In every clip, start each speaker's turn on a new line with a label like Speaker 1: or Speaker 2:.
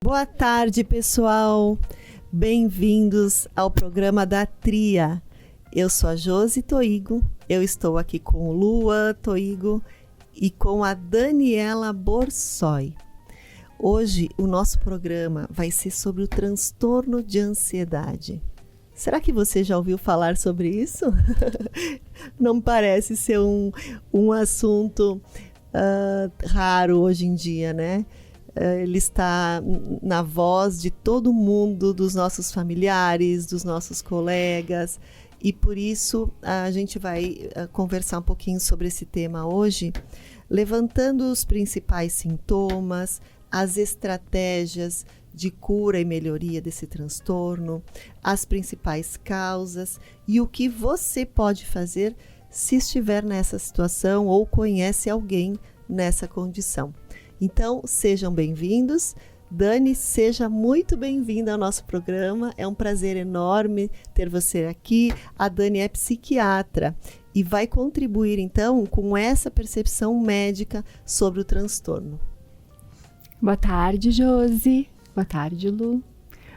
Speaker 1: Boa tarde, pessoal. Bem-vindos ao programa da Tria. Eu sou a Josi Toigo, eu estou aqui com o Luan Toigo e com a Daniela Borsoi. Hoje o nosso programa vai ser sobre o transtorno de ansiedade. Será que você já ouviu falar sobre isso? Não parece ser um assunto raro hoje em dia, né? Ele está na voz de todo mundo, dos nossos familiares, dos nossos colegas, e por isso a gente vai conversar um pouquinho sobre esse tema hoje, levantando os principais sintomas, as estratégias de cura e melhoria desse transtorno, as principais causas e o que você pode fazer se estiver nessa situação ou conhece alguém nessa condição. Então, sejam bem-vindos. Dani, seja muito bem-vinda ao nosso programa. É um prazer enorme ter você aqui. A Dani é psiquiatra e vai contribuir, então, com essa percepção médica sobre o transtorno.
Speaker 2: Boa tarde, Josi. Boa tarde, Lu.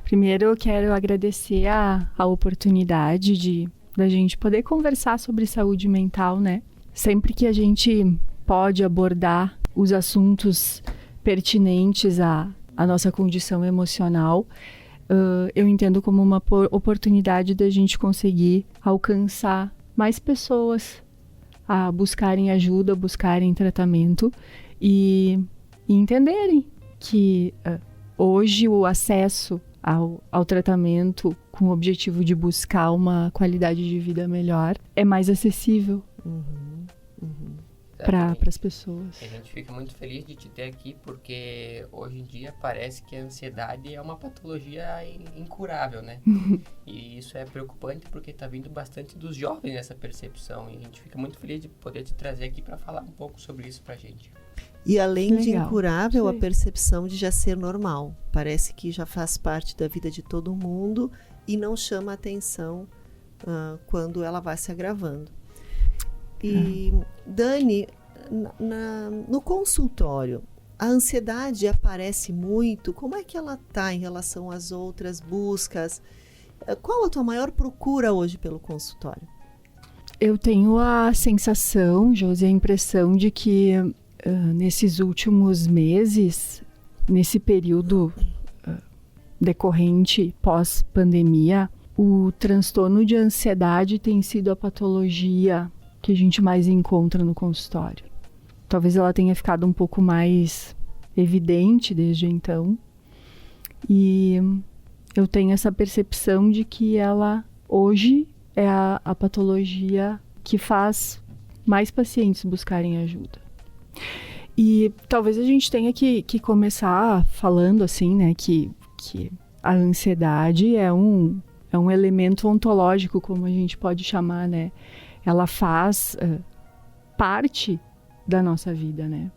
Speaker 2: Primeiro, eu quero agradecer a oportunidade da gente poder conversar sobre saúde mental, né? Sempre que a gente pode abordar os assuntos pertinentes à nossa condição emocional, eu entendo como uma oportunidade da gente conseguir alcançar mais pessoas a buscarem ajuda, buscarem tratamento e entenderem que hoje o acesso ao tratamento com o objetivo de buscar uma qualidade de vida melhor é mais acessível. Para as pessoas.
Speaker 3: A gente fica muito feliz de te ter aqui porque hoje em dia parece que a ansiedade é uma patologia incurável, né? E isso é preocupante porque está vindo bastante dos jovens essa percepção e a gente fica muito feliz de poder te trazer aqui para falar um pouco sobre isso para a gente.
Speaker 1: E além de incurável, a percepção de já ser normal. Parece que já faz parte da vida de todo mundo e não chama atenção quando ela vai se agravando. E, Dani, no consultório, a ansiedade aparece muito? Como é que ela está em relação às outras buscas? Qual a tua maior procura hoje pelo consultório?
Speaker 2: Eu tenho a sensação, Josi, a impressão de que nesses últimos meses, nesse período decorrente pós-pandemia, o transtorno de ansiedade tem sido a patologia que a gente mais encontra no consultório. Talvez ela tenha ficado um pouco mais evidente desde então. E eu tenho essa percepção de que ela hoje é a patologia que faz mais pacientes buscarem ajuda. E talvez a gente tenha que começar falando assim, né, que a ansiedade é um elemento ontológico, como a gente pode chamar, né? Ela faz parte da nossa vida, né?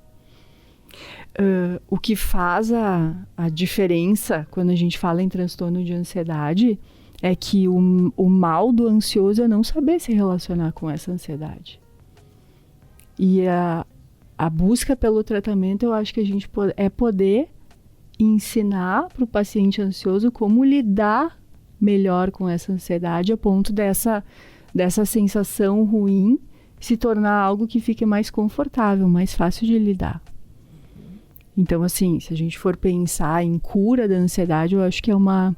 Speaker 2: O que faz a diferença quando a gente fala em transtorno de ansiedade é que o mal do ansioso é não saber se relacionar com essa ansiedade. E a busca pelo tratamento, eu acho que a gente poder ensinar para o paciente ansioso como lidar melhor com essa ansiedade a ponto dessa sensação ruim se tornar algo que fique mais confortável, mais fácil de lidar. Então, assim, se a gente for pensar em cura da ansiedade, eu acho que é uma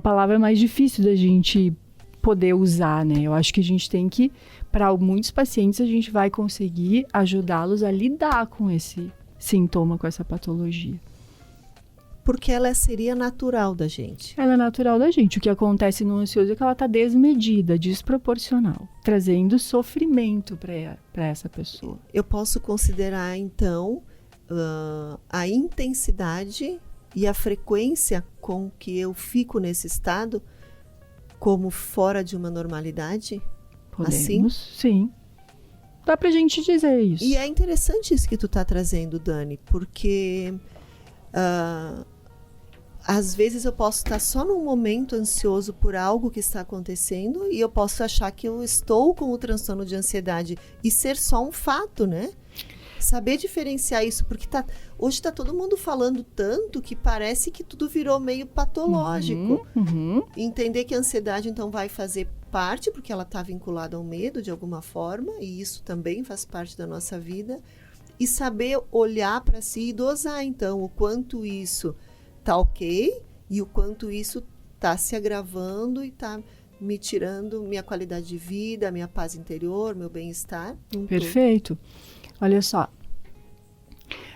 Speaker 2: palavra mais difícil da gente poder usar, né? Eu acho que a gente tem que, para muitos pacientes, a gente vai conseguir ajudá-los a lidar com esse sintoma, com essa patologia.
Speaker 1: Porque ela seria natural da gente.
Speaker 2: Ela é natural da gente. O que acontece no ansioso é que ela está desmedida, desproporcional, trazendo sofrimento para essa pessoa.
Speaker 1: Eu posso considerar, então, a intensidade e a frequência com que eu fico nesse estado como fora de uma normalidade?
Speaker 2: Podemos,
Speaker 1: assim?
Speaker 2: Sim. Dá pra gente dizer isso.
Speaker 1: E é interessante isso que tu tá trazendo, Dani, porque às vezes eu posso estar só num momento ansioso por algo que está acontecendo e eu posso achar que eu estou com o transtorno de ansiedade e ser só um fato, né? Saber diferenciar isso, porque hoje está todo mundo falando tanto que parece que tudo virou meio patológico. Entender que a ansiedade, então, vai fazer parte, porque ela está vinculada ao medo de alguma forma, e isso também faz parte da nossa vida. E saber olhar para si e dosar, então, o quanto isso está ok e o quanto isso está se agravando e está me tirando minha qualidade de vida, minha paz interior, meu bem-estar.
Speaker 2: Perfeito. Olha só,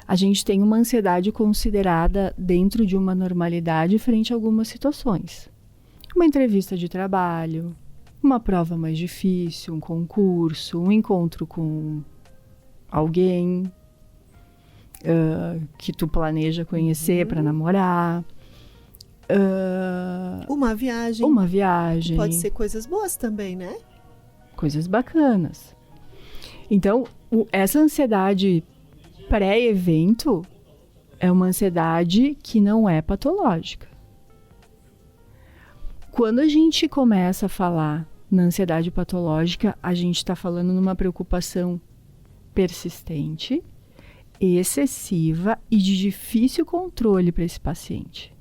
Speaker 2: a gente tem uma ansiedade considerada dentro de uma normalidade frente a algumas situações. Uma entrevista de trabalho, uma prova mais difícil, um concurso, um encontro com alguém que tu planeja conhecer para namorar.
Speaker 1: Uma viagem.
Speaker 2: Uma viagem.
Speaker 1: Pode ser coisas boas também, né?
Speaker 2: Coisas bacanas. Então, essa ansiedade pré-evento é uma ansiedade que não é patológica. Quando a gente começa a falar na ansiedade patológica, a gente está falando numa preocupação persistente, excessiva e de difícil controle para esse paciente,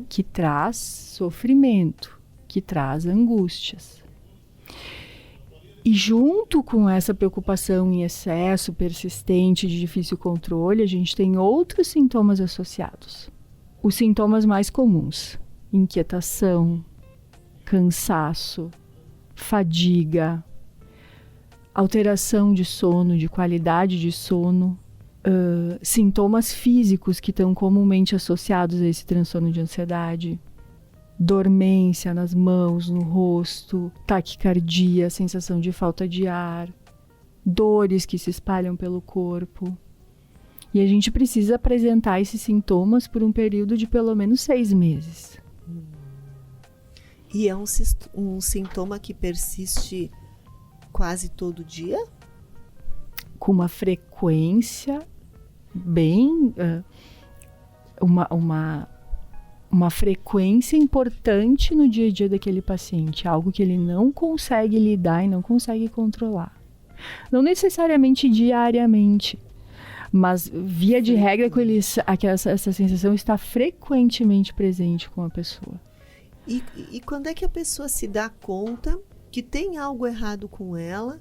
Speaker 2: que traz sofrimento, que traz angústias. E junto com essa preocupação em excesso, persistente, de difícil controle, a gente tem outros sintomas associados. Os sintomas mais comuns: inquietação, cansaço, fadiga, alteração de sono, de qualidade de sono, sintomas físicos que estão comumente associados a esse transtorno de ansiedade, dormência nas mãos, no rosto, taquicardia, sensação de falta de ar, dores que se espalham pelo corpo. E a gente precisa apresentar esses sintomas por um período de pelo menos 6 meses.
Speaker 1: E é um sintoma que persiste quase todo dia?
Speaker 2: Com uma frequência bem... uma frequência importante no dia a dia daquele paciente, algo que ele não consegue lidar e não consegue controlar. Não necessariamente diariamente, mas via de regra essa sensação está frequentemente presente com a pessoa.
Speaker 1: E quando é que a pessoa se dá conta que tem algo errado com ela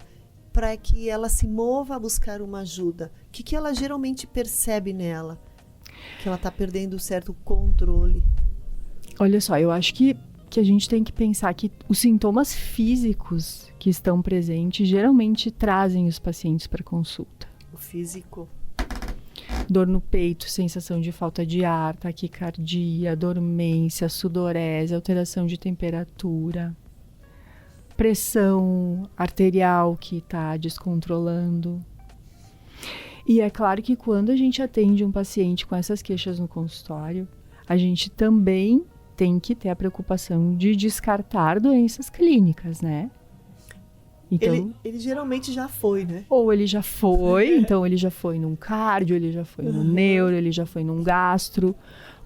Speaker 1: para que ela se mova a buscar uma ajuda? O que ela geralmente percebe nela? Que ela está perdendo certo controle.
Speaker 2: Olha só, eu acho que a gente tem que pensar que os sintomas físicos que estão presentes geralmente trazem os pacientes para consulta.
Speaker 1: O físico.
Speaker 2: Dor no peito, sensação de falta de ar, taquicardia, dormência, sudorese, alteração de temperatura, pressão arterial que está descontrolando. E é claro que quando a gente atende um paciente com essas queixas no consultório, a gente também tem que ter a preocupação de descartar doenças clínicas, né?
Speaker 1: Então, ele geralmente já foi, né?
Speaker 2: Ou ele já foi, então ele já foi num cardio, ele já foi no neuro, ele já foi num gastro,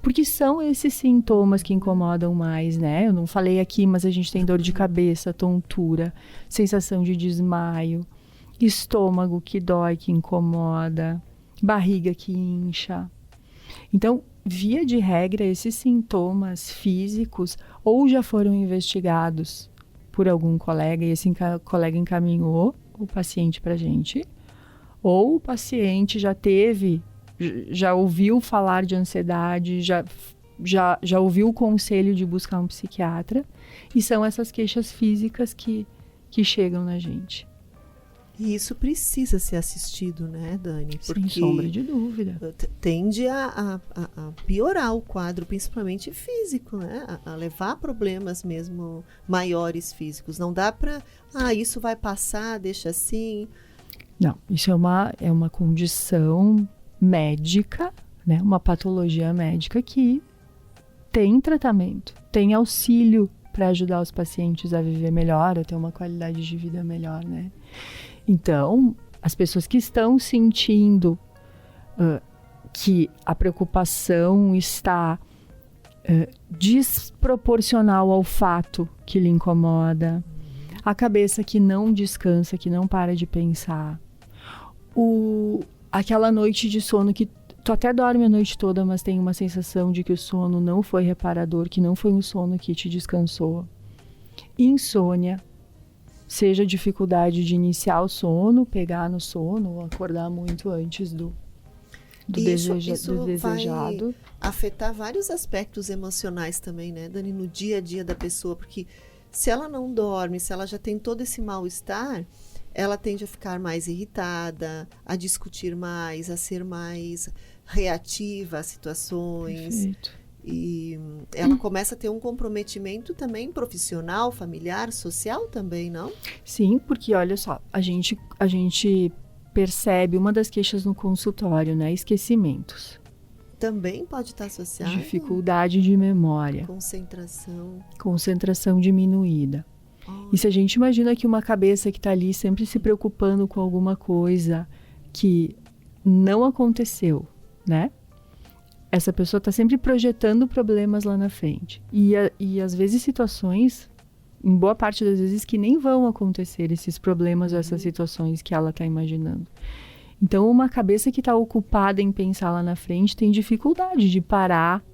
Speaker 2: porque são esses sintomas que incomodam mais, né? Eu não falei aqui, mas a gente tem dor de cabeça, tontura, sensação de desmaio, estômago que dói, que incomoda, barriga que incha. Então, via de regra, esses sintomas físicos ou já foram investigados por algum colega e esse colega encaminhou o paciente para a gente, ou o paciente já ouviu falar de ansiedade, já ouviu o conselho de buscar um psiquiatra, e são essas queixas físicas que chegam na gente.
Speaker 1: E isso precisa ser assistido, né, Dani?
Speaker 2: Porque sem sombra de dúvida.
Speaker 1: Tende a piorar o quadro, principalmente físico, né? A levar problemas mesmo maiores físicos. Não dá para, isso vai passar, deixa assim.
Speaker 2: Não, isso é uma condição médica, né? Uma patologia médica que tem tratamento, tem auxílio para ajudar os pacientes a viver melhor, a ter uma qualidade de vida melhor, né? Então, as pessoas que estão sentindo que a preocupação está desproporcional ao fato que lhe incomoda, a cabeça que não descansa, que não para de pensar, Aquela noite de sono que tu até dorme a noite toda, mas tem uma sensação de que o sono não foi reparador, que não foi um sono que te descansou. Insônia, seja dificuldade de iniciar o sono, pegar no sono, ou acordar muito antes do desejado.
Speaker 1: Vai afetar vários aspectos emocionais também, né, Dani, no dia a dia da pessoa, porque se ela não dorme, se ela já tem todo esse mal-estar, ela tende a ficar mais irritada, a discutir mais, a ser mais reativa a situações.
Speaker 2: Perfeito.
Speaker 1: E ela começa a ter um comprometimento também profissional, familiar, social também, não?
Speaker 2: Sim, porque olha só, a gente percebe uma das queixas no consultório, né? Esquecimentos.
Speaker 1: Também pode estar associado.
Speaker 2: Dificuldade de memória. Concentração diminuída. E se a gente imagina que uma cabeça que está ali sempre se preocupando com alguma coisa que não aconteceu, né? Essa pessoa está sempre projetando problemas lá na frente. E às vezes situações, em boa parte das vezes, que nem vão acontecer esses problemas ou essas situações que ela está imaginando. Então, uma cabeça que está ocupada em pensar lá na frente tem dificuldade de parar,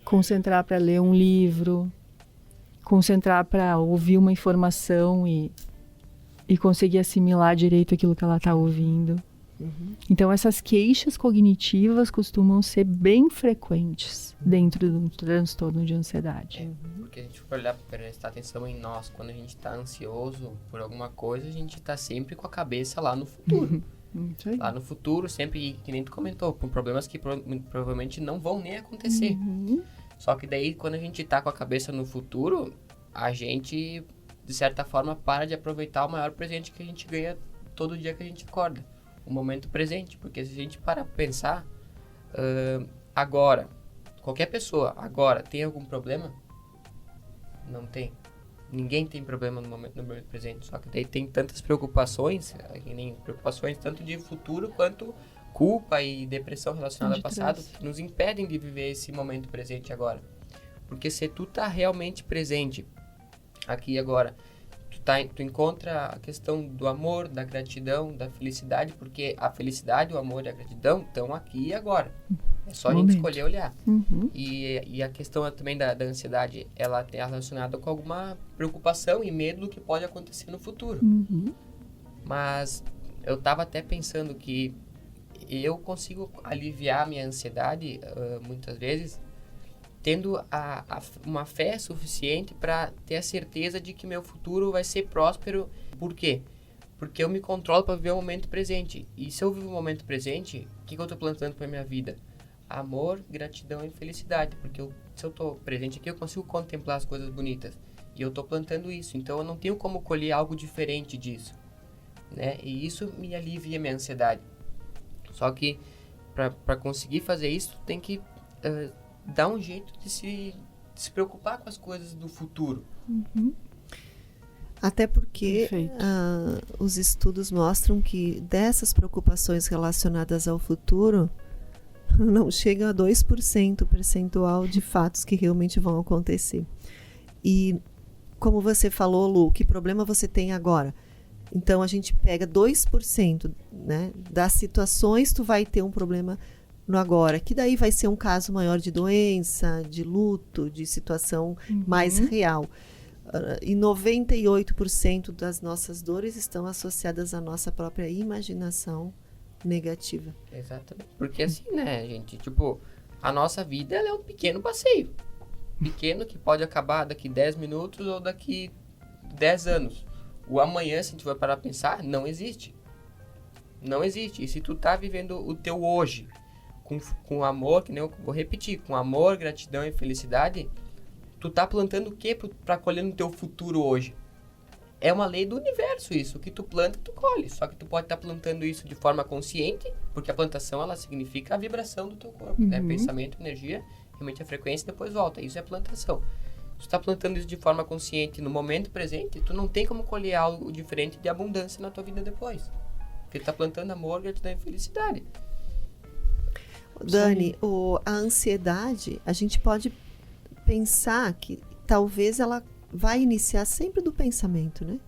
Speaker 2: concentrar para ler um livro, concentrar para ouvir uma informação e conseguir assimilar direito aquilo que ela está ouvindo. Então, essas queixas cognitivas costumam ser bem frequentes dentro do transtorno de ansiedade.
Speaker 3: Porque a gente for olhar para prestar atenção em nós, quando a gente está ansioso por alguma coisa, a gente está sempre com a cabeça lá no futuro. Lá no futuro, sempre, que nem tu comentou, com problemas que provavelmente não vão nem acontecer. Só que daí, quando a gente tá com a cabeça no futuro, a gente, de certa forma, para de aproveitar o maior presente que a gente ganha todo dia que a gente acorda. O momento presente. Porque se a gente parar pra pensar, agora, qualquer pessoa, agora, tem algum problema? Não tem. Ninguém tem problema no momento presente. Só que daí tem tantas preocupações, tanto de futuro quanto culpa e depressão relacionada ao passado, que nos impedem de viver esse momento presente agora. Porque se tu tá realmente presente aqui e agora, tu encontra a questão do amor, da gratidão, da felicidade, porque a felicidade, o amor e a gratidão estão aqui e agora. É só a gente escolher olhar. E a questão também da ansiedade, ela tem relacionada com alguma preocupação e medo do que pode acontecer no futuro. Mas eu tava até pensando que eu consigo aliviar a minha ansiedade, muitas vezes, tendo uma fé suficiente para ter a certeza de que meu futuro vai ser próspero. Por quê? Porque eu me controlo para viver o momento presente. E se eu vivo o momento presente, o que eu estou plantando para minha vida? Amor, gratidão e felicidade. Porque se eu estou presente aqui, eu consigo contemplar as coisas bonitas. E eu estou plantando isso. Então eu não tenho como colher algo diferente disso, né? E isso me alivia a minha ansiedade. Só que para conseguir fazer isso, tem que dar um jeito de se preocupar com as coisas do futuro.
Speaker 1: Até porque os estudos mostram que dessas preocupações relacionadas ao futuro, não chega a 2% percentual de fatos que realmente vão acontecer. E como você falou, Lu, que problema você tem agora? Então, a gente pega 2%, né, das situações, tu vai ter um problema no agora, que daí vai ser um caso maior de doença, de luto, de situação mais real. E 98% das nossas dores estão associadas à nossa própria imaginação negativa.
Speaker 3: Exatamente. Porque assim, né, gente, tipo, a nossa vida ela é um pequeno passeio. Pequeno que pode acabar daqui 10 minutos ou daqui 10 anos. O amanhã, se a gente for parar pra pensar, não existe. Não existe. E se tu tá vivendo o teu hoje com amor, que nem eu vou repetir, com amor, gratidão e felicidade, tu tá plantando o que pra colher no teu futuro hoje? É uma lei do universo isso. O que tu planta, tu colhe. Só que tu pode estar plantando isso de forma consciente, porque a plantação, ela significa a vibração do teu corpo, né? Pensamento, energia, realmente a frequência depois volta. Isso é plantação. Se tu tá plantando isso de forma consciente no momento presente, tu não tem como colher algo diferente de abundância na tua vida depois. Porque tu tá plantando amor, gratidão e felicidade.
Speaker 1: Dani, a ansiedade, a gente pode pensar que talvez ela vai iniciar sempre do pensamento, né?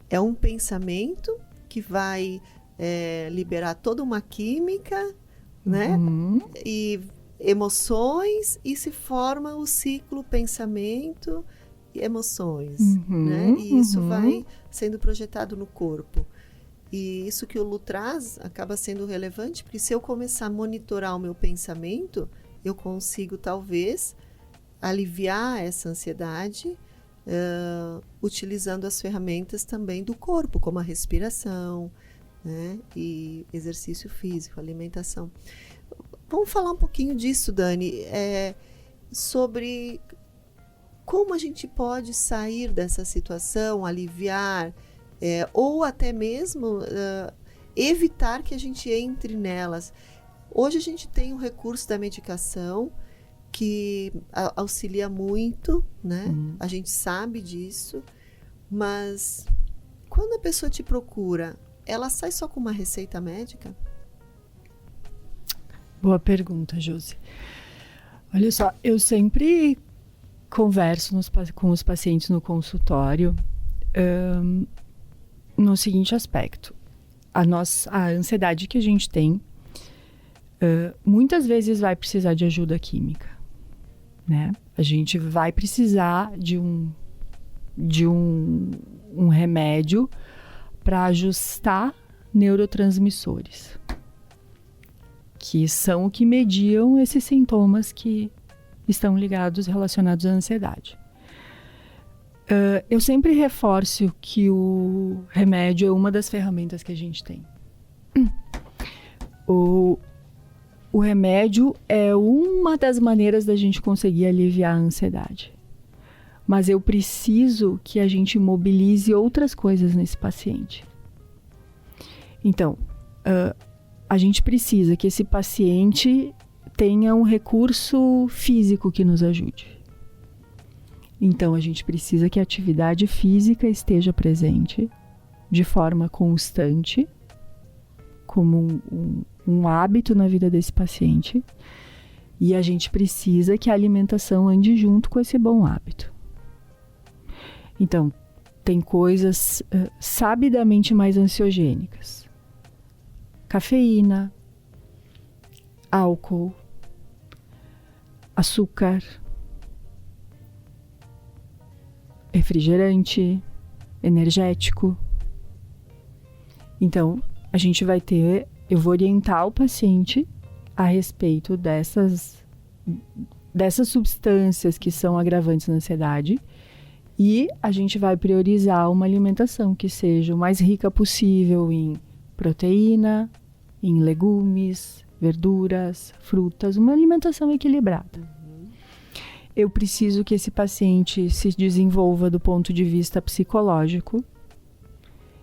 Speaker 1: É um pensamento que vai liberar toda uma química, né? E emoções, e se forma o ciclo pensamento e emoções, né? E isso vai sendo projetado no corpo. E isso que o Lu traz acaba sendo relevante, porque se eu começar a monitorar o meu pensamento, eu consigo talvez aliviar essa ansiedade utilizando as ferramentas também do corpo, como a respiração, né? E exercício físico, alimentação. Vamos falar um pouquinho disso, Dani, sobre como a gente pode sair dessa situação, aliviar, ou até mesmo evitar que a gente entre nelas. Hoje a gente tem o recurso da medicação que auxilia muito, né? A gente sabe disso, mas quando a pessoa te procura, ela sai só com uma receita médica?
Speaker 2: Boa pergunta, Josi. Olha só, eu sempre converso com os pacientes no consultório no seguinte aspecto. A ansiedade que a gente tem muitas vezes vai precisar de ajuda química, né? A gente vai precisar de um remédio para ajustar neurotransmissores, que são o que mediam esses sintomas que estão relacionados à ansiedade. Eu sempre reforço que o remédio é uma das ferramentas que a gente tem. O remédio é uma das maneiras da gente conseguir aliviar a ansiedade. Mas eu preciso que a gente mobilize outras coisas nesse paciente. Então, a gente precisa que esse paciente tenha um recurso físico que nos ajude. Então, a gente precisa que a atividade física esteja presente de forma constante, como um hábito na vida desse paciente. E a gente precisa que a alimentação ande junto com esse bom hábito. Então, tem coisas sabidamente mais ansiogênicas. Cafeína, álcool, açúcar, refrigerante, energético. Então, eu vou orientar o paciente a respeito dessas substâncias que são agravantes na ansiedade, e a gente vai priorizar uma alimentação que seja o mais rica possível em proteína, em legumes, verduras, frutas, uma alimentação equilibrada. Eu preciso que esse paciente se desenvolva do ponto de vista psicológico.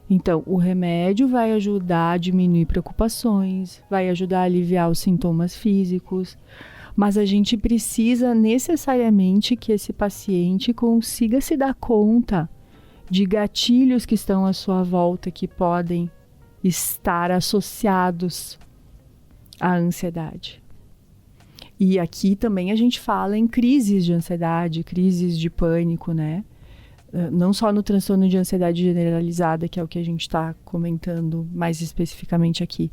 Speaker 2: Então, o remédio vai ajudar a diminuir preocupações, vai ajudar a aliviar os sintomas físicos, mas a gente precisa necessariamente que esse paciente consiga se dar conta de gatilhos que estão à sua volta que podem estar associados à ansiedade. E aqui também a gente fala em crises de ansiedade, crises de pânico, né? Não só no transtorno de ansiedade generalizada, que é o que a gente está comentando mais especificamente aqui.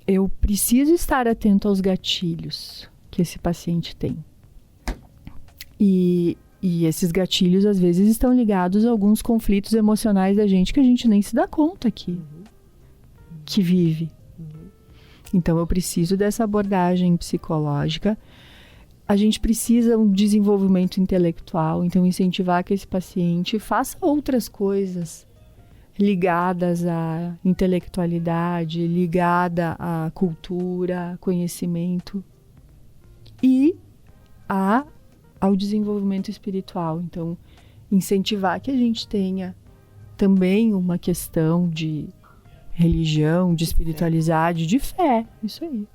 Speaker 2: Eu preciso estar atento aos gatilhos que esse paciente tem. E esses gatilhos, às vezes, estão ligados a alguns conflitos emocionais da gente que a gente nem se dá conta que vive. Então, eu preciso dessa abordagem psicológica. A gente precisa de um desenvolvimento intelectual, então incentivar que esse paciente faça outras coisas ligadas à intelectualidade, ligada à cultura, conhecimento e ao desenvolvimento espiritual. Então, incentivar que a gente tenha também uma questão de religião, de espiritualidade, de fé, isso aí.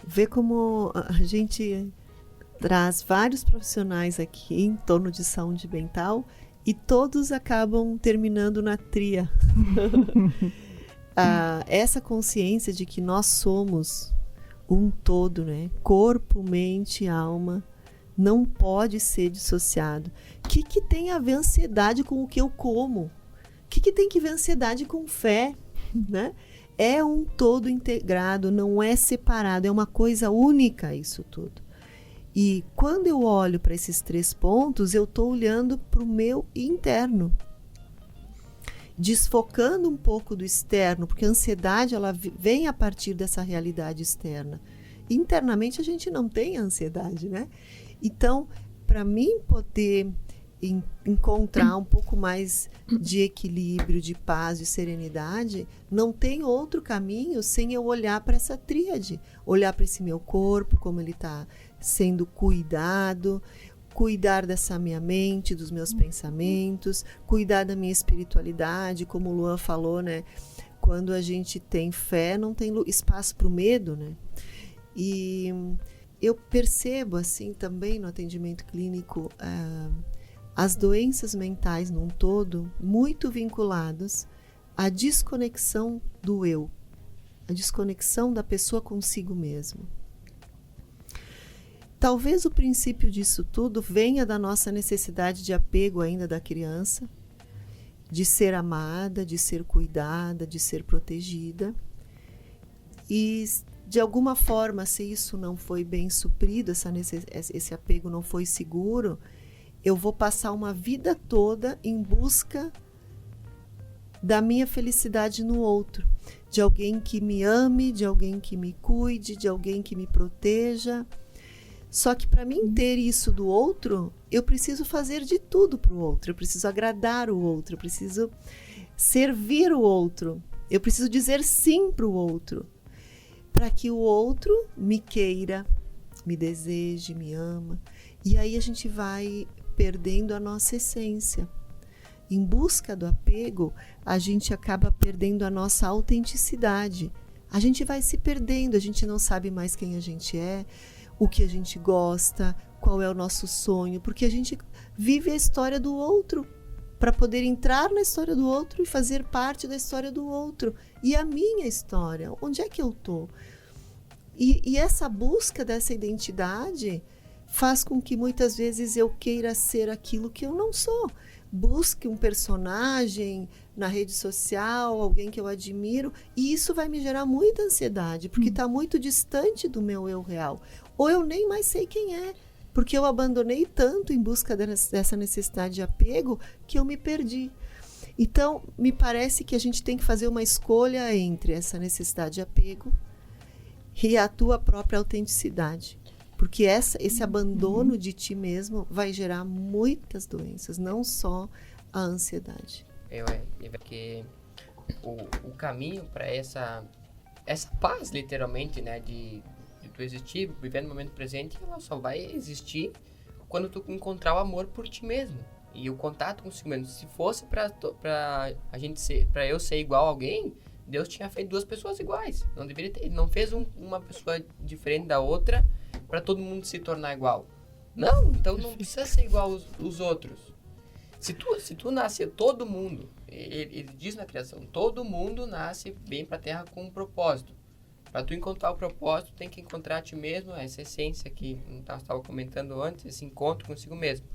Speaker 1: Vê como a gente traz vários profissionais aqui em torno de saúde mental e todos acabam terminando na tria. Essa consciência de que nós somos um todo, né? Corpo, mente, alma, não pode ser dissociado. O que tem a ver ansiedade com o que eu como? O que tem que ver ansiedade com fé? né? É um todo integrado, não é separado, é uma coisa única isso tudo. E quando eu olho para esses 3 pontos, eu estou olhando para o meu interno, desfocando um pouco do externo, porque a ansiedade ela vem a partir dessa realidade externa. Internamente a gente não tem ansiedade, né? Então, para mim poder encontrar um pouco mais de equilíbrio, de paz, de serenidade, não tem outro caminho sem eu olhar para essa tríade, olhar para esse meu corpo, como ele está sendo cuidado, cuidar dessa minha mente, dos meus pensamentos, cuidar da minha espiritualidade, como o Luan falou, né? Quando a gente tem fé, não tem espaço para o medo, né? E eu percebo assim também no atendimento clínico as doenças mentais num todo muito vinculadas à desconexão do eu, a desconexão da pessoa consigo mesmo. Talvez o princípio disso tudo venha da nossa necessidade de apego ainda da criança, de ser amada, de ser cuidada, de ser protegida. E de alguma forma, se isso não foi bem suprido, esse apego não foi seguro, eu vou passar uma vida toda em busca da minha felicidade no outro, de alguém que me ame, de alguém que me cuide, de alguém que me proteja. Só que para mim ter isso do outro, eu preciso fazer de tudo para o outro, eu preciso agradar o outro, eu preciso servir o outro, eu preciso dizer sim para o outro, para que o outro me queira, me deseje, me ama. E aí a gente vai perdendo a nossa essência. Em busca do apego, a gente acaba perdendo a nossa autenticidade. A gente vai se perdendo, a gente não sabe mais quem a gente é, o que a gente gosta, qual é o nosso sonho, porque a gente vive a história do outro para poder entrar na história do outro e fazer parte da história do outro. E a minha história, onde é que eu estou? E essa busca dessa identidade faz com que muitas vezes eu queira ser aquilo que eu não sou. Busque um personagem na rede social, alguém que eu admiro, e isso vai me gerar muita ansiedade, porque está muito distante do meu eu real. Ou eu nem mais sei quem é, porque eu abandonei tanto em busca dessa necessidade de apego que eu me perdi. Então, me parece que a gente tem que fazer uma escolha entre essa necessidade de apego e a tua própria autenticidade. Porque esse abandono de ti mesmo vai gerar muitas doenças, não só a ansiedade.
Speaker 3: Porque o caminho para essa paz, literalmente, né, de tu existir, viver no momento presente, ela só vai existir quando tu encontrar o amor por ti mesmo. E o contato consigo mesmo. Se fosse para eu ser igual a alguém, Deus tinha feito 2 pessoas iguais. Não deveria ter. Ele não fez uma pessoa diferente da outra para todo mundo se tornar igual. Não, então não precisa ser igual os outros. Se tu nascer, todo mundo, ele diz na criação, todo mundo nasce, vem para a Terra com um propósito. Para tu encontrar o propósito, tem que encontrar a ti mesmo, essa essência que eu estava comentando antes, esse encontro consigo mesmo.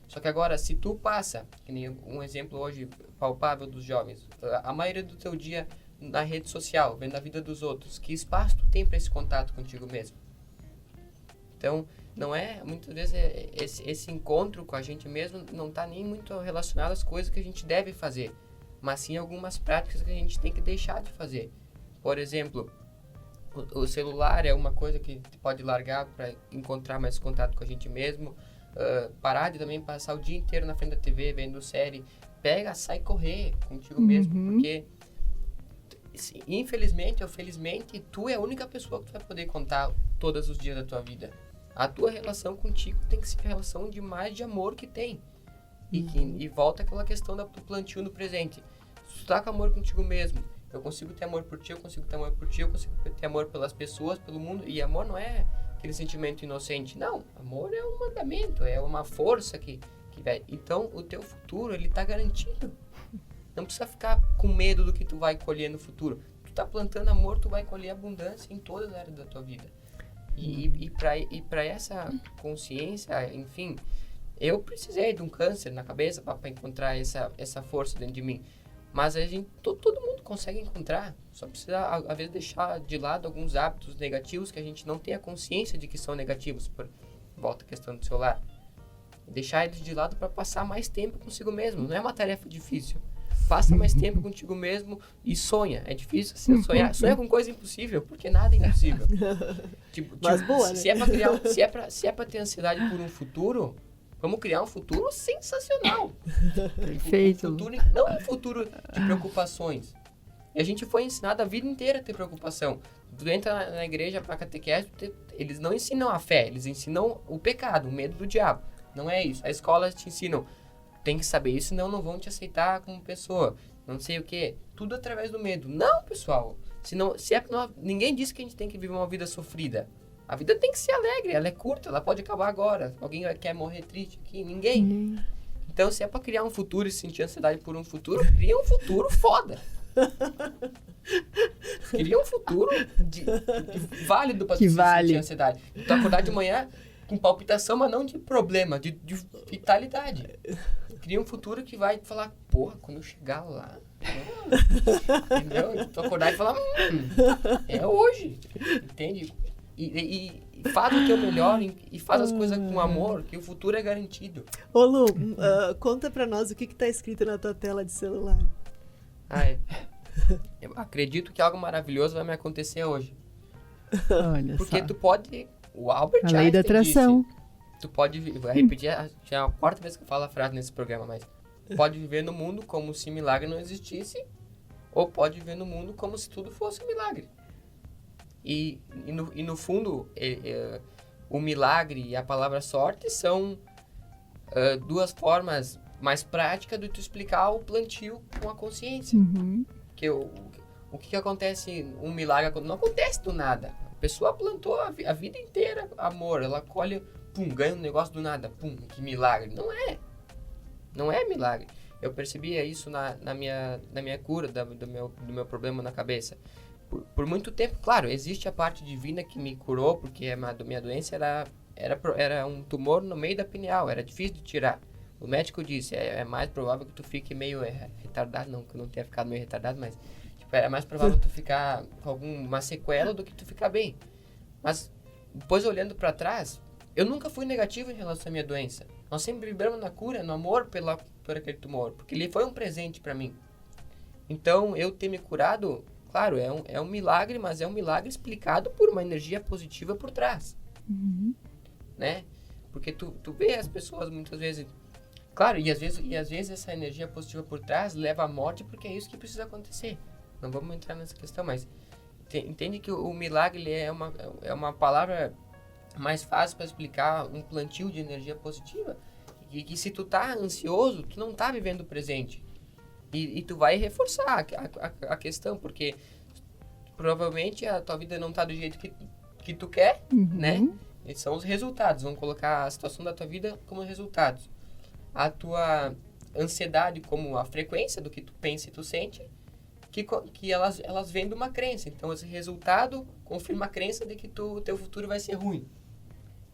Speaker 3: Só que agora, se tu passa, que nem um exemplo hoje palpável dos jovens, a maioria do teu dia na rede social, vendo a vida dos outros, que espaço tu tem para esse contato contigo mesmo? Então, não é, muitas vezes, esse encontro com a gente mesmo não está nem muito relacionado às coisas que a gente deve fazer, mas sim algumas práticas que a gente tem que deixar de fazer. Por exemplo, o celular é uma coisa que pode largar para encontrar mais contato com a gente mesmo, parar de também passar o dia inteiro na frente da TV vendo série, sai correr contigo mesmo, porque infelizmente ou felizmente tu é a única pessoa que tu vai poder contar todos os dias da tua vida. A tua relação contigo tem que ser a relação de mais de amor que tem. E volta aquela questão do plantio no presente. Se tu tá com amor contigo mesmo, eu consigo ter amor por ti, eu consigo ter amor por ti, eu consigo ter amor pelas pessoas, pelo mundo. E amor não é aquele sentimento inocente. Não, amor é um mandamento, é uma força que vai... Então, o teu futuro, ele tá garantido. Não precisa ficar com medo do que tu vai colher no futuro. Tu tá plantando amor, tu vai colher abundância em todas as áreas da tua vida. E para essa consciência, enfim, eu precisei de um câncer na cabeça para encontrar essa força dentro de mim. Mas todo mundo consegue encontrar. Só precisa, às vezes, deixar de lado alguns hábitos negativos que a gente não tem a consciência de que são negativos. Volta a questão do celular. Deixar eles de lado para passar mais tempo consigo mesmo. Não é uma tarefa difícil. Passa mais tempo contigo mesmo e sonha. É difícil assim, sonhar. Sonha com coisa impossível, porque nada é impossível.
Speaker 1: Mas boa, né?
Speaker 3: Se é pra ter ansiedade por um futuro, vamos criar um futuro sensacional.
Speaker 2: Perfeito.
Speaker 3: Não um futuro de preocupações. E a gente foi ensinado a vida inteira a ter preocupação. Tu entra na igreja para catequese, eles não ensinam a fé, eles ensinam o pecado, o medo do diabo. Não é isso. As escolas te ensinam, tem que saber isso, senão não vão te aceitar como pessoa. Não sei o quê. Tudo através do medo. Não, pessoal. Ninguém disse que a gente tem que viver uma vida sofrida. A vida tem que ser alegre, ela é curta, ela pode acabar agora. Alguém quer morrer triste aqui? Ninguém. Então, se é pra criar um futuro e sentir ansiedade por um futuro, cria um futuro foda. Cria um futuro válido pra sentir ansiedade. Tu acordar de manhã com palpitação, mas não de problema, de vitalidade. Cria um futuro que vai falar, porra, quando eu chegar lá... entendeu? Tu acordar e falar, é hoje. Entende? E faz o teu melhor e faz as coisas com amor, que o futuro é garantido.
Speaker 1: Ô Lu, conta pra nós o que tá escrito na tua tela de celular.
Speaker 3: Eu acredito que algo maravilhoso vai me acontecer hoje.
Speaker 2: Olha
Speaker 3: porque
Speaker 2: só.
Speaker 3: Tu pode... O Albert Einstein
Speaker 2: lei da atração.
Speaker 3: disse, tu pode... Vou repetir, já é a quarta vez que eu falo a frase nesse programa, mas... Pode viver no mundo como se milagre não existisse, ou pode viver no mundo como se tudo fosse um milagre. E no fundo, o milagre e a palavra sorte são duas formas mais práticas de tu explicar o plantio com a consciência. Porque o que acontece, um milagre não acontece do nada. A pessoa plantou a vida inteira amor, ela colhe, pum, ganha um negócio do nada, pum, que milagre. Não é milagre. Eu percebia isso na minha cura, do meu problema na cabeça. Por muito tempo, claro, existe a parte divina que me curou, porque a minha doença era um tumor no meio da pineal, era difícil de tirar. O médico disse, é mais provável que tu fique meio retardado, não que eu não tenha ficado meio retardado, mas era mais provável tu ficar com alguma sequela do que tu ficar bem. Mas, depois olhando pra trás, eu nunca fui negativo em relação à minha doença. Nós sempre vibramos na cura, no amor por aquele tumor, porque ele foi um presente pra mim. Então, eu ter me curado, claro, é um milagre, mas é um milagre explicado por uma energia positiva por trás. Né? Porque tu vê as pessoas muitas vezes... Claro, e às vezes essa energia positiva por trás leva à morte, porque é isso que precisa acontecer. Não vamos entrar nessa questão, mas entende que o milagre é uma palavra mais fácil para explicar um plantio de energia positiva, e que se tu tá ansioso, tu não tá vivendo o presente. E tu vai reforçar a questão, porque provavelmente a tua vida não tá do jeito que tu quer, né? Esses são os resultados. Vamos colocar a situação da tua vida como resultados. A tua ansiedade como a frequência do que tu pensa e tu sente, que elas vêm de uma crença. Então, esse resultado confirma a crença de que teu futuro vai ser ruim.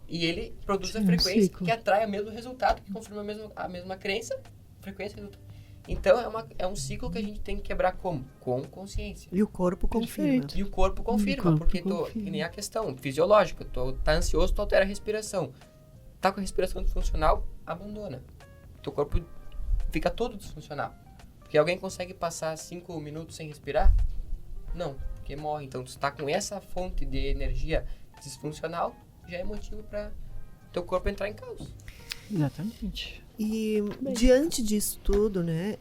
Speaker 3: E ele produz a frequência que atrai o mesmo resultado, que confirma a mesma crença, frequência e resultado. Então, é um ciclo que a gente tem que quebrar como? Com consciência.
Speaker 1: E o corpo confirma.
Speaker 3: E o corpo confirma, porque que nem a questão fisiológica. Tá ansioso, tu altera a respiração. Tá com a respiração disfuncional, abandona. Teu corpo fica todo disfuncional. Porque alguém consegue passar 5 minutos sem respirar? Não, porque morre. Então, tu tá com essa fonte de energia disfuncional, já é motivo para teu corpo entrar em caos.
Speaker 2: Exatamente.
Speaker 1: E diante disso tudo, né,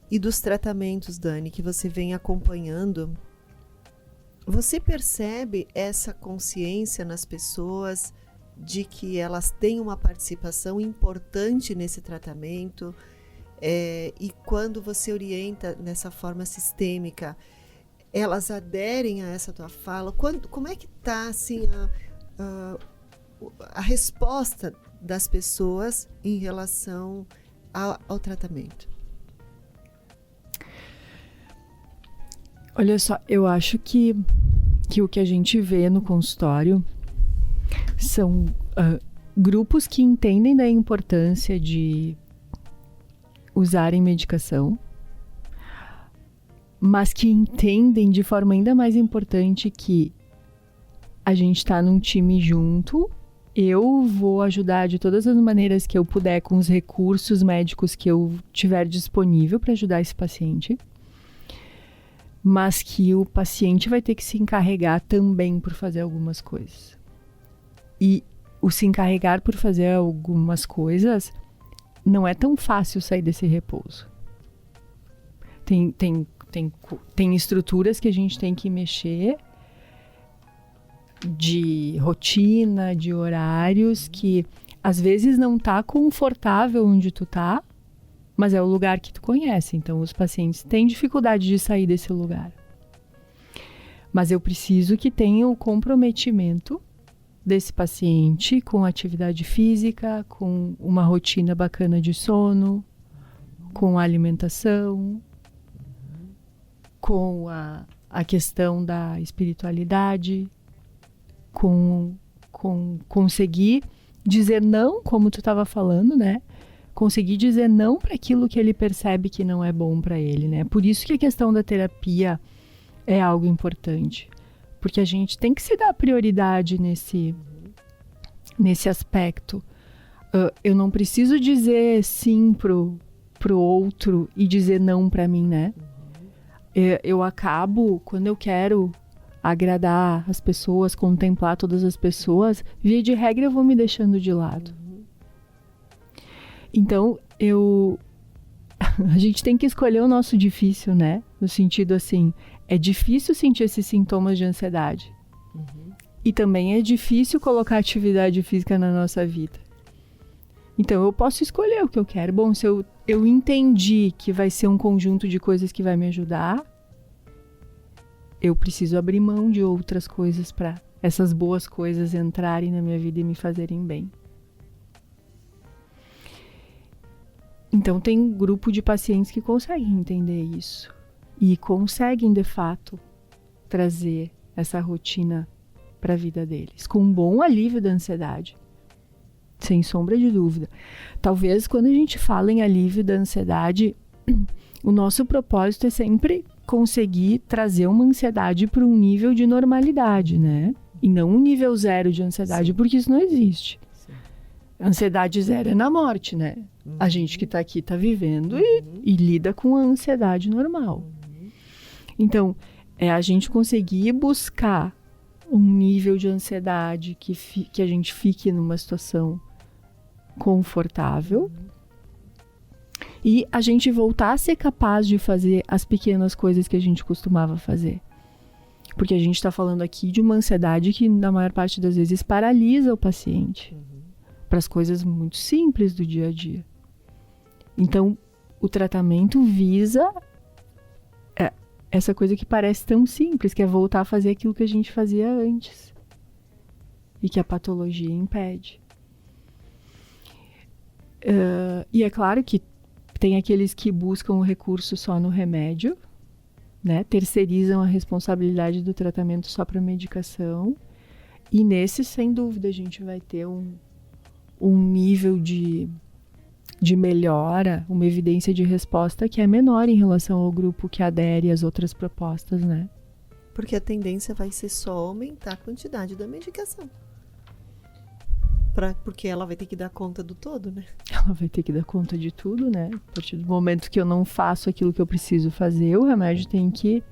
Speaker 1: e dos tratamentos, Dani, que você vem acompanhando, você percebe essa consciência nas pessoas de que elas têm uma participação importante nesse tratamento, e quando você orienta nessa forma sistêmica, elas aderem a essa tua fala? Como é que está assim, a resposta das pessoas em relação ao tratamento?
Speaker 2: Olha só, eu acho que o que a gente vê no consultório são grupos que entendem da importância de usarem medicação, mas que entendem de forma ainda mais importante que a gente está num time junto. Eu vou ajudar de todas as maneiras que eu puder com os recursos médicos que eu tiver disponível para ajudar esse paciente, mas que o paciente vai ter que se encarregar também por fazer algumas coisas. E o se encarregar por fazer algumas coisas não é tão fácil sair desse repouso. Tem estruturas que a gente tem que mexer, de rotina, de horários, que às vezes não tá confortável onde tu tá, mas é o lugar que tu conhece. Então, os pacientes têm dificuldade de sair desse lugar. Mas eu preciso que tenha o comprometimento desse paciente com atividade física, com uma rotina bacana de sono, com a alimentação, com a questão da espiritualidade, com conseguir dizer não, como tu estava falando, né? Conseguir dizer não para aquilo que ele percebe que não é bom para ele, né? Por isso que a questão da terapia é algo importante, porque a gente tem que se dar prioridade nesse aspecto. Eu não preciso dizer sim pro outro e dizer não para mim, né? Eu acabo, quando eu quero agradar as pessoas, contemplar todas as pessoas, via de regra eu vou me deixando de lado. Então, a gente tem que escolher o nosso difícil, né? No sentido assim, é difícil sentir esses sintomas de ansiedade. E também é difícil colocar atividade física na nossa vida. Então, eu posso escolher o que eu quero. Bom, se eu entendi que vai ser um conjunto de coisas que vai me ajudar, eu preciso abrir mão de outras coisas para essas boas coisas entrarem na minha vida e me fazerem bem. Então, tem um grupo de pacientes que conseguem entender isso e conseguem, de fato, trazer essa rotina para a vida deles, com um bom alívio da ansiedade, sem sombra de dúvida. Talvez, quando a gente fala em alívio da ansiedade, o nosso propósito é sempre conseguir trazer uma ansiedade para um nível de normalidade, né? E não um nível zero de ansiedade, sim, porque isso não existe. Sim. Ansiedade zero é na morte, né? A gente que está aqui está vivendo e lida com a ansiedade normal. Então, é a gente conseguir buscar um nível de ansiedade que a gente fique numa situação confortável e a gente voltar a ser capaz de fazer as pequenas coisas que a gente costumava fazer. Porque a gente está falando aqui de uma ansiedade que, na maior parte das vezes, paralisa o paciente para as coisas muito simples do dia a dia. Então, o tratamento visa essa coisa que parece tão simples, que é voltar a fazer aquilo que a gente fazia antes e que a patologia impede. E é claro que tem aqueles que buscam o recurso só no remédio, né? Terceirizam a responsabilidade do tratamento só para medicação. E nesse, sem dúvida, a gente vai ter um nível de melhora, uma evidência de resposta que é menor em relação ao grupo que adere às outras propostas, né?
Speaker 1: Porque a tendência vai ser só aumentar a quantidade da medicação. Porque ela vai ter que dar conta do todo, né?
Speaker 2: Ela vai ter que dar conta de tudo, né? A partir do momento que eu não faço aquilo que eu preciso fazer, o remédio tem que...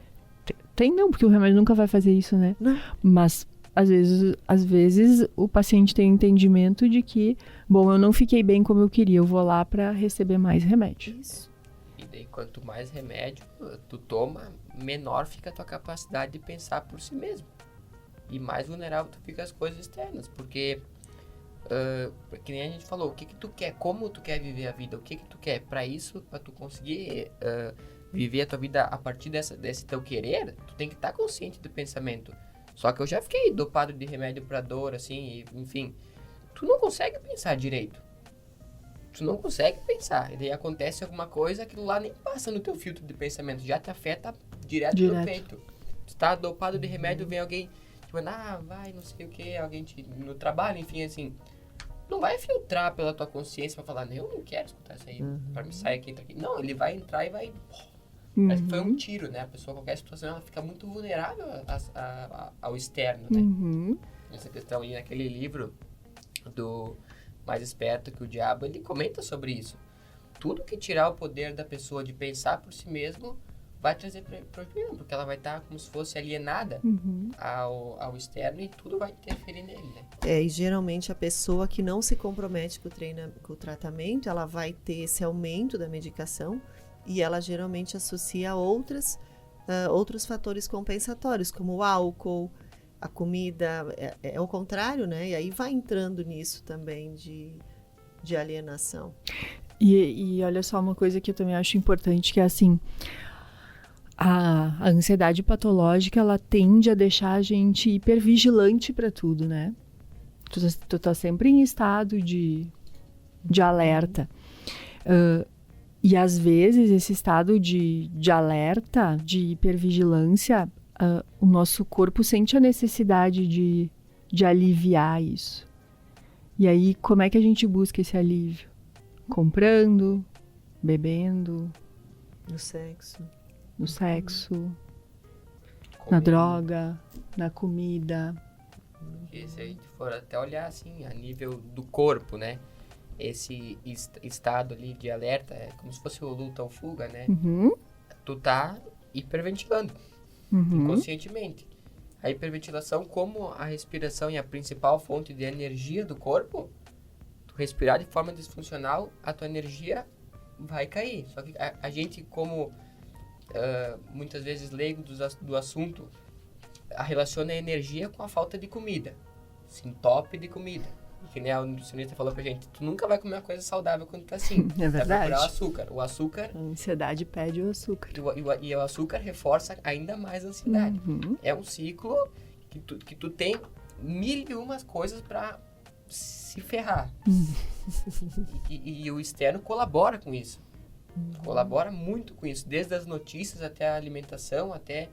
Speaker 2: Não, porque o remédio nunca vai fazer isso, né? Não. Mas, às vezes, o paciente tem o entendimento de que, bom, eu não fiquei bem como eu queria, eu vou lá para receber mais remédio.
Speaker 3: Isso. E daí, quanto mais remédio tu toma, menor fica a tua capacidade de pensar por si mesmo. E mais vulnerável tu fica às coisas externas, porque... que nem a gente falou, o que tu quer, como tu quer viver a vida, o que tu quer, para isso, para tu conseguir viver a tua vida a partir desse teu querer, tu tem que estar consciente do pensamento. Só que eu já fiquei dopado de remédio pra dor, assim, enfim, tu não consegue pensar direito, tu não consegue pensar, e daí acontece alguma coisa, aquilo lá nem passa no teu filtro de pensamento, já te afeta direto no peito. Tu tá dopado de remédio, vem alguém te manda, vai, não sei o que, alguém no trabalho, enfim, assim, não vai filtrar pela tua consciência pra falar, eu não quero escutar isso aí, pra me sair aqui, entra aqui. Não, ele vai entrar e vai... Parece que foi um tiro, né? A pessoa, qualquer situação, ela fica muito vulnerável ao externo, né? Essa questão aí, naquele livro do Mais Esperto que o Diabo, ele comenta sobre isso. Tudo que tirar o poder da pessoa de pensar por si mesmo vai trazer problema, porque ela vai estar como se fosse alienada ao externo e tudo vai interferir nele, né?
Speaker 1: E geralmente a pessoa que não se compromete com o tratamento, ela vai ter esse aumento da medicação e ela geralmente associa a outros fatores compensatórios, como o álcool, a comida, é o contrário, né? E aí vai entrando nisso também de alienação.
Speaker 2: E olha só uma coisa que eu também acho importante, que é assim, a ansiedade patológica, ela tende a deixar a gente hipervigilante para tudo, né? Tu tá sempre em estado de alerta. E às vezes esse estado de alerta, de hipervigilância, o nosso corpo sente a necessidade de aliviar isso. E aí, como é que a gente busca esse alívio? Comprando, bebendo,
Speaker 1: No sexo,
Speaker 2: na droga, na comida.
Speaker 3: E se a gente for até olhar assim, a nível do corpo, né? Esse estado ali de alerta é como se fosse o luta ou fuga, né? Tu tá hiperventilando, inconscientemente. A hiperventilação, como a respiração é a principal fonte de energia do corpo, tu respirar de forma disfuncional, a tua energia vai cair. Só que a gente, como muitas vezes leigo do assunto, relaciona a energia com a falta de comida. Se entope de comida. Que nem a nutricionista falou pra gente, tu nunca vai comer uma coisa saudável quando tá assim.
Speaker 2: É verdade.
Speaker 3: Vai procurar o açúcar. O açúcar...
Speaker 2: A ansiedade pede o açúcar.
Speaker 3: E o açúcar reforça ainda mais a ansiedade. É um ciclo que tu tem 1001 coisas pra se ferrar. E o externo colabora com isso. Colabora muito com isso. Desde as notícias até a alimentação, até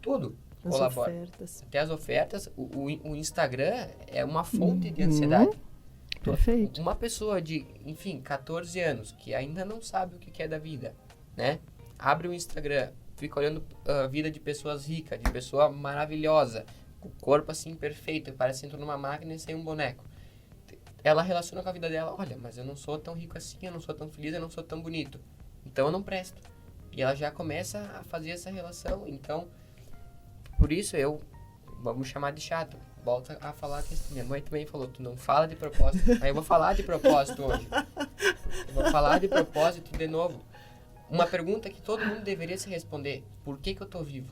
Speaker 3: tudo. Colabora. Até as ofertas. O Instagram é uma fonte de ansiedade.
Speaker 2: Perfeito.
Speaker 3: Uma pessoa de, 14 anos, que ainda não sabe o que é da vida, né? Abre o Instagram, fica olhando a vida de pessoas ricas, de pessoa maravilhosa, com o corpo assim perfeito, parece que entrou numa máquina e sem um boneco. Ela relaciona com a vida dela, olha, mas eu não sou tão rico assim, eu não sou tão feliz, eu não sou tão bonito. Então eu não presto. E ela já começa a fazer essa relação. Então, por isso vamos chamar de chato. Volta a falar que minha mãe também falou, tu não fala de propósito. Aí eu vou falar de propósito hoje. Eu vou falar de propósito de novo. Uma pergunta que todo mundo deveria se responder. Por que eu tô vivo?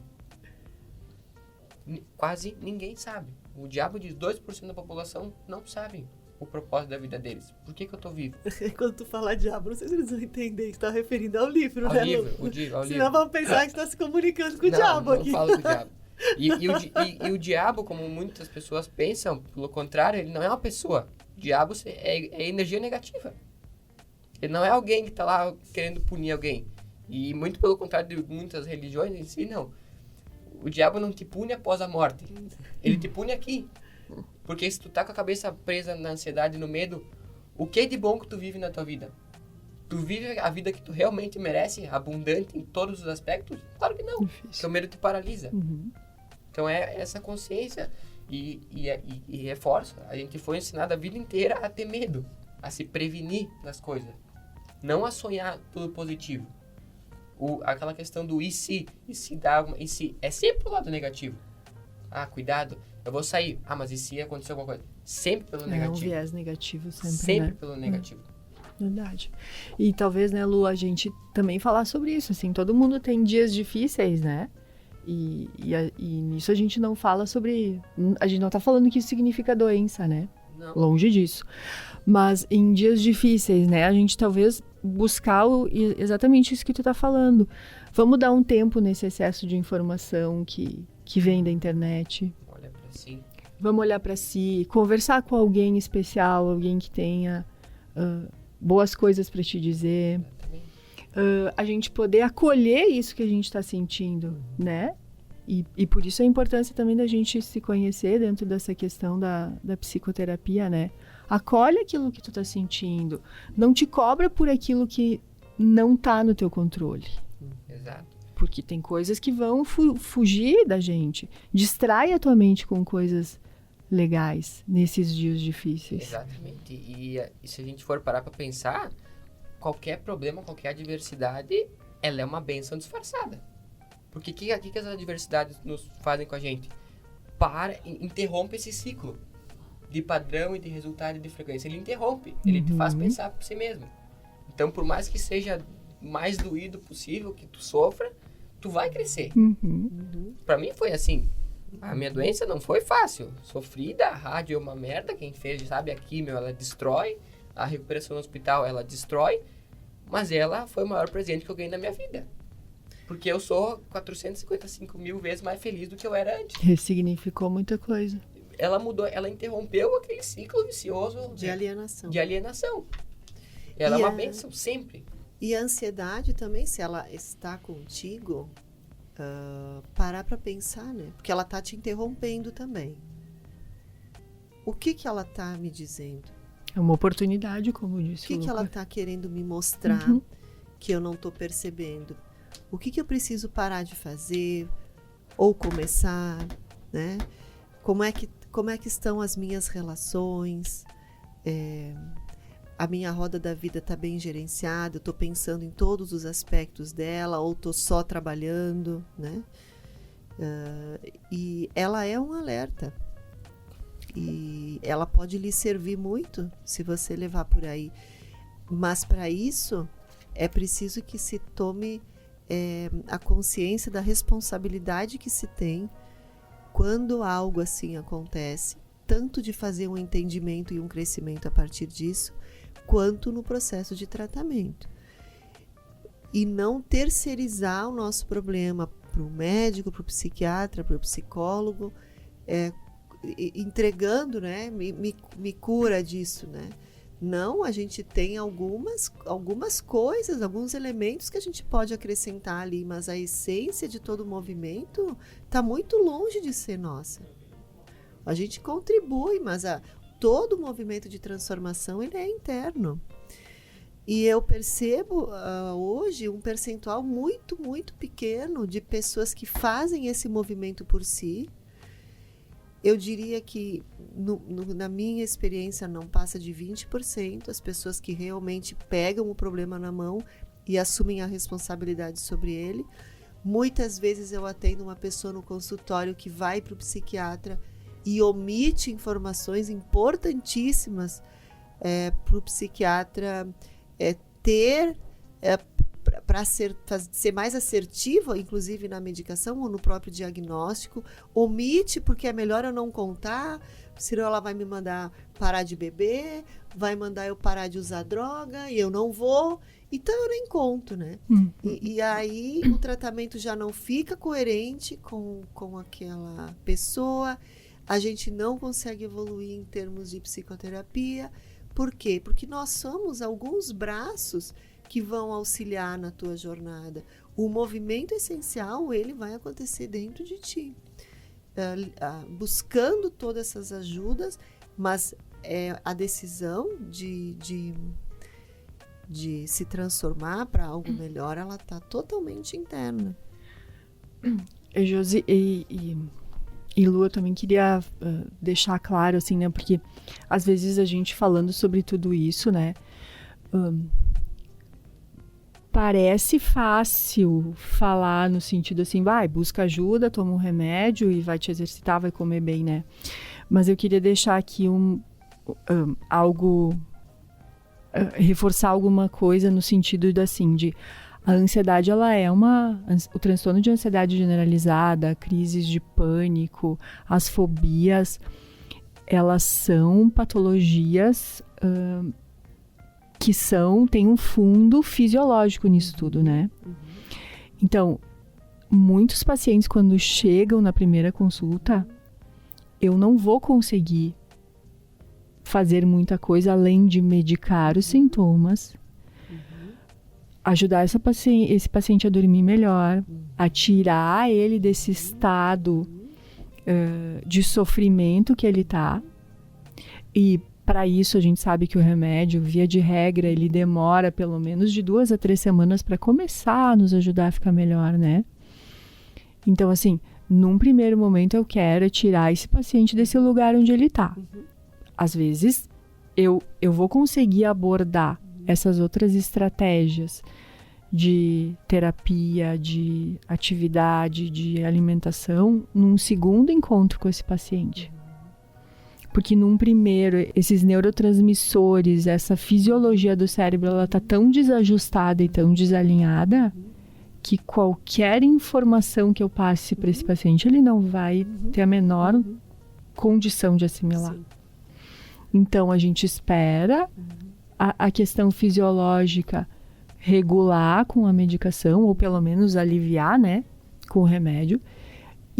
Speaker 3: Quase ninguém sabe. O diabo diz 2% da população não sabe o propósito da vida deles. Por que eu tô vivo?
Speaker 1: Quando tu falar diabo, não sei se eles vão entender que tu tá referindo ao livro,
Speaker 3: ao
Speaker 1: né?
Speaker 3: Livro.
Speaker 1: Senão vão pensar que tu tá se comunicando com o diabo aqui.
Speaker 3: Não falo com o diabo. E o diabo, como muitas pessoas pensam, pelo contrário, ele não é uma pessoa. O diabo é energia negativa. Ele não é alguém que tá lá querendo punir alguém. E muito pelo contrário de muitas religiões em si, não. O diabo não te pune após a morte. Ele te pune aqui. Porque se tu tá com a cabeça presa na ansiedade e no medo, o que de bom que tu vive na tua vida? Tu vive a vida que tu realmente merece, abundante em todos os aspectos? Claro que não. Porque o medo te paralisa. Então é essa consciência e reforça. A gente foi ensinado a vida inteira a ter medo, a se prevenir das coisas. Não a sonhar tudo positivo. Aquela questão do e se dá, e se é sempre pro lado negativo. Ah, cuidado, eu vou sair. Ah, mas e se acontecer alguma coisa? Sempre pelo negativo.
Speaker 2: É um viés negativo sempre,
Speaker 3: Sempre
Speaker 2: né?
Speaker 3: pelo negativo.
Speaker 2: Verdade. E talvez, né, Lu, a gente também falar sobre isso, assim, todo mundo tem dias difíceis, né? E nisso a gente não fala sobre... A gente não tá falando que isso significa doença, né?
Speaker 3: Não.
Speaker 2: Longe disso. Mas em dias difíceis, né, a gente talvez buscar exatamente isso que tu tá falando. Vamos dar um tempo nesse excesso de informação que vem da internet.
Speaker 3: Olha pra si.
Speaker 2: Vamos olhar pra si, conversar com alguém especial, alguém que tenha boas coisas pra te dizer. A gente poder acolher isso que a gente tá sentindo, né? E por isso a importância também da gente se conhecer dentro dessa questão da psicoterapia, né? Acolhe aquilo que tu tá sentindo. Não te cobra por aquilo que não tá no teu controle.
Speaker 3: Exato.
Speaker 2: Porque tem coisas que vão fugir da gente. Distrai a tua mente com coisas legais nesses dias difíceis.
Speaker 3: Exatamente. E se a gente for parar para pensar, qualquer problema, qualquer adversidade, ela é uma bênção disfarçada. Porque o que as adversidades nos fazem com a gente? Interrompe esse ciclo de padrão e de resultado e de frequência. Ele interrompe. Ele te faz pensar por si mesmo. Então, por mais que seja mais doído possível que tu sofra, tu vai crescer. Pra mim foi assim. A minha doença não foi fácil. Sofrida, a rádio é uma merda. Quem fez, sabe, a quimio, ela destrói. A recuperação no hospital, ela destrói. Mas ela foi o maior presente que eu ganhei na minha vida. Porque eu sou 455 mil vezes mais feliz do que eu era antes.
Speaker 2: Ressignificou muita coisa.
Speaker 3: Ela mudou, ela interrompeu aquele ciclo vicioso
Speaker 1: De alienação.
Speaker 3: Ela é uma bênção, sempre.
Speaker 1: E a ansiedade também, se ela está contigo, parar para pensar, né? Porque ela tá te interrompendo também. O que ela tá me dizendo?
Speaker 2: É uma oportunidade, como disse
Speaker 1: O que ela tá querendo me mostrar que eu não tô percebendo? O que eu preciso parar de fazer ou começar, né? Como é que estão as minhas relações? A minha roda da vida está bem gerenciada? Eu estou pensando em todos os aspectos dela ou estou só trabalhando, né? E ela é um alerta. E ela pode lhe servir muito se você levar por aí. Mas para isso é preciso que se tome a consciência da responsabilidade que se tem quando algo assim acontece, tanto de fazer um entendimento e um crescimento a partir disso, quanto no processo de tratamento. E não terceirizar o nosso problema para o médico, para o psiquiatra, para o psicólogo, entregando, né? Me cura disso, né? Não, a gente tem algumas coisas, alguns elementos que a gente pode acrescentar ali, mas a essência de todo o movimento está muito longe de ser nossa. A gente contribui, mas todo o movimento de transformação ele é interno. E eu percebo hoje um percentual muito, muito pequeno de pessoas que fazem esse movimento por si. Eu diria que, na minha experiência, não passa de 20% as pessoas que realmente pegam o problema na mão e assumem a responsabilidade sobre ele. Muitas vezes eu atendo uma pessoa no consultório que vai para o psiquiatra e omite informações importantíssimas para o psiquiatra ter... para ser mais assertivo, inclusive na medicação ou no próprio diagnóstico, omite porque é melhor eu não contar, senão ela vai me mandar parar de beber, vai mandar eu parar de usar droga e eu não vou, então eu nem conto, né? E aí o tratamento já não fica coerente com aquela pessoa, a gente não consegue evoluir em termos de psicoterapia. Por quê? Porque nós somos alguns braços que vão auxiliar na tua jornada. O movimento essencial, ele vai acontecer dentro de ti. Buscando todas essas ajudas, mas a decisão de se transformar para algo melhor, ela está totalmente interna.
Speaker 2: Josi e Lu, eu também queria deixar claro, assim, né? Porque às vezes a gente falando sobre tudo isso, né? Parece fácil falar no sentido assim, vai, busca ajuda, toma um remédio e vai te exercitar, vai comer bem, né? Mas eu queria deixar aqui reforçar alguma coisa no sentido de a ansiedade, ela é o transtorno de ansiedade generalizada, crises de pânico, as fobias, elas são patologias que tem um fundo fisiológico nisso tudo, né? Então, muitos pacientes, quando chegam na primeira consulta, eu não vou conseguir fazer muita coisa além de medicar os sintomas, ajudar esse paciente a dormir melhor, a tirar ele desse estado de sofrimento que ele está, e Para isso, a gente sabe que o remédio, via de regra, ele demora pelo menos de 2 a 3 semanas para começar a nos ajudar a ficar melhor, né? Então, assim, num primeiro momento eu quero tirar esse paciente desse lugar onde ele está. Às vezes, eu vou conseguir abordar essas outras estratégias de terapia, de atividade, de alimentação, num segundo encontro com esse paciente. Porque num primeiro, esses neurotransmissores, essa fisiologia do cérebro, ela está tão desajustada e tão desalinhada que qualquer informação que eu passe para esse paciente, ele não vai ter a menor condição de assimilar.
Speaker 1: Sim.
Speaker 2: Então, a gente espera a questão fisiológica regular com a medicação, ou pelo menos aliviar, né, com o remédio.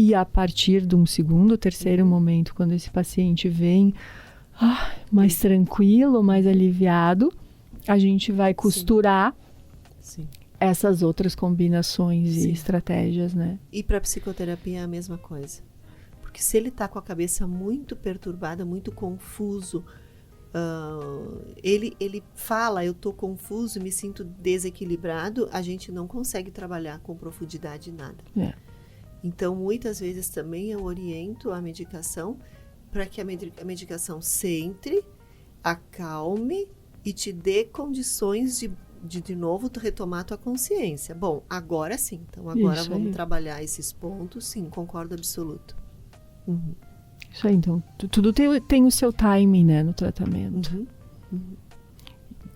Speaker 2: E a partir de um segundo, terceiro momento, quando esse paciente vem mais tranquilo, mais aliviado, a gente vai costurar
Speaker 1: Sim.
Speaker 2: essas outras combinações
Speaker 1: Sim.
Speaker 2: e estratégias, né?
Speaker 1: E para psicoterapia é a mesma coisa. Porque se ele está com a cabeça muito perturbada, muito confuso, ele fala, eu estou confuso, me sinto desequilibrado, a gente não consegue trabalhar com profundidade nada. Então, muitas vezes também eu oriento a medicação para que a medicação centre, acalme e te dê condições de novo retomar a tua consciência. Bom, agora sim. Então, agora
Speaker 2: Isso
Speaker 1: vamos
Speaker 2: aí.
Speaker 1: trabalhar esses pontos. Sim, concordo absoluto.
Speaker 2: Isso aí, então, tudo tem o seu timing, né, no tratamento.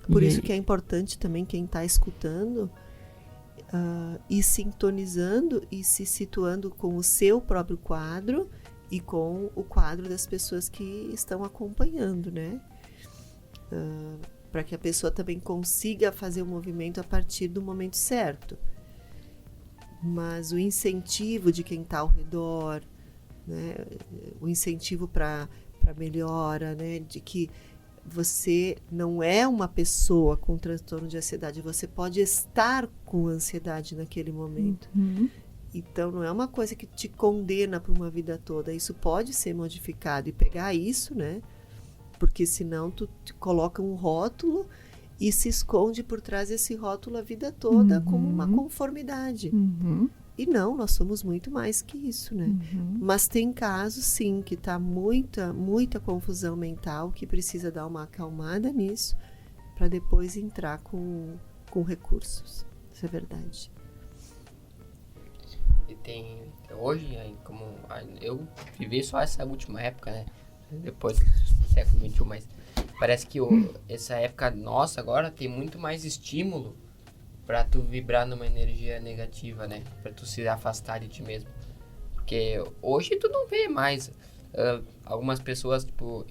Speaker 1: Por
Speaker 2: E
Speaker 1: isso
Speaker 2: aí-
Speaker 1: que é importante também quem está escutando ir sintonizando e se situando com o seu próprio quadro e com o quadro das pessoas que estão acompanhando, né? Para que a pessoa também consiga fazer o movimento a partir do momento certo. Mas o incentivo de quem está ao redor, né? O incentivo para melhora, né? De que você não é uma pessoa com transtorno de ansiedade, você pode estar com ansiedade naquele momento. Então, não é uma coisa que te condena para uma vida toda. Isso pode ser modificado e pegar isso, né? Porque senão tu te coloca um rótulo e se esconde por trás desse rótulo a vida toda como uma conformidade. E não, nós somos muito mais que isso, né? Mas tem casos, sim, que tá muita confusão mental, que precisa dar uma acalmada nisso, para depois entrar com recursos. Isso é verdade.
Speaker 3: E tem, hoje, como eu vivi só essa última época, né? Depois do século XXI, mas parece que essa época nossa agora tem muito mais estímulo pra tu vibrar numa energia negativa, né? Pra tu se afastar de ti mesmo. Porque hoje tu não vê mais algumas pessoas, tipo,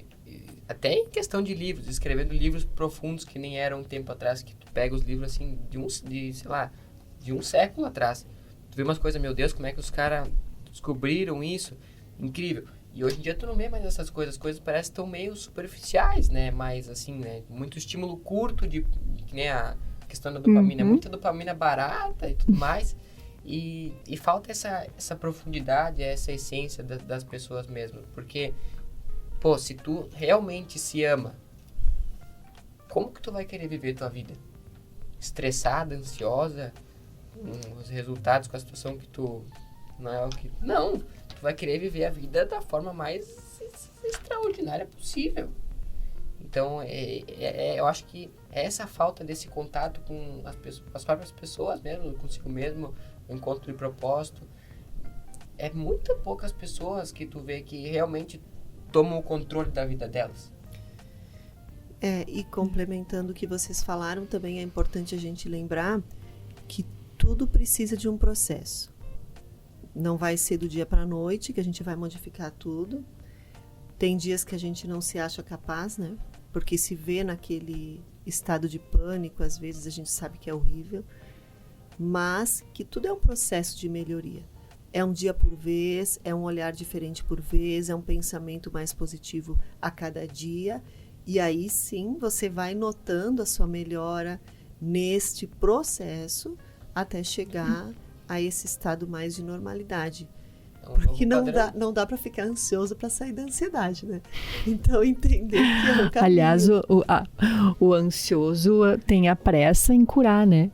Speaker 3: até em questão de livros, escrevendo livros profundos que nem eram um tempo atrás, que tu pega os livros assim de um século atrás. Tu vê umas coisas, meu Deus, como é que os caras descobriram isso? Incrível. E hoje em dia tu não vê mais essas coisas. As coisas parecem tão meio superficiais, né? Mas assim, né? Muito estímulo curto de que nem a questão da dopamina, muita dopamina barata e tudo mais, e falta essa profundidade, essa essência das pessoas mesmo, porque, pô, se tu realmente se ama, como que tu vai querer viver tua vida? Estressada, ansiosa, com os resultados, com a situação que tu não é o que... Não, tu vai querer viver a vida da forma mais extraordinária possível. Então, eu acho que essa falta desse contato com as próprias pessoas mesmo, consigo mesmo, o encontro de propósito, é muito poucas pessoas que tu vê que realmente tomam o controle da vida delas.
Speaker 1: E complementando o que vocês falaram, também é importante a gente lembrar que tudo precisa de um processo. Não vai ser do dia para a noite que a gente vai modificar tudo. Tem dias que a gente não se acha capaz, né? Porque se vê naquele estado de pânico, às vezes a gente sabe que é horrível, mas que tudo é um processo de melhoria. É um dia por vez, é um olhar diferente por vez, é um pensamento mais positivo a cada dia, e aí sim você vai notando a sua melhora neste processo até chegar a esse estado mais de normalidade.
Speaker 3: É um
Speaker 1: Porque
Speaker 3: novo padrão.
Speaker 1: não dá para ficar ansioso para sair da ansiedade, né? Então, entender que é um caminho.
Speaker 2: Aliás, o ansioso tem a pressa em curar, né?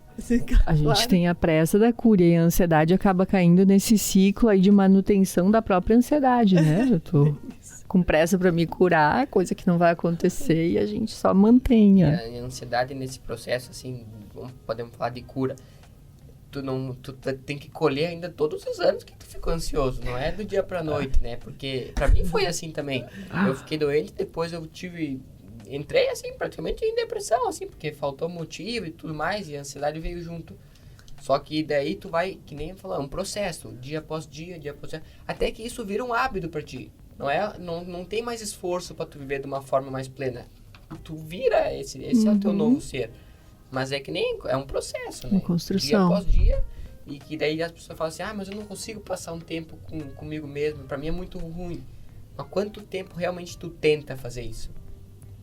Speaker 2: A gente tem a pressa da cura e a ansiedade acaba caindo nesse ciclo aí de manutenção da própria ansiedade, né? Eu tô com pressa para me curar, coisa que não vai acontecer e a gente só mantém.
Speaker 3: A ansiedade nesse processo, assim, podemos falar de cura. Tu tem que colher ainda todos os anos que tu ficou ansioso, não é do dia pra noite, né? Porque pra mim foi assim também. Eu fiquei doente, depois eu entrei assim, praticamente em depressão, assim, porque faltou motivo e tudo mais, e a ansiedade veio junto. Só que daí tu vai, que nem falar, um processo, dia após dia, até que isso vira um hábito pra ti. Não tem mais esforço pra tu viver de uma forma mais plena. Tu vira, esse é o teu novo ser. Mas é que nem, é um processo, né?
Speaker 2: Uma construção.
Speaker 3: Dia após dia, e que daí as pessoas falam assim, mas eu não consigo passar um tempo comigo mesmo, pra mim é muito ruim. Mas quanto tempo realmente tu tenta fazer isso?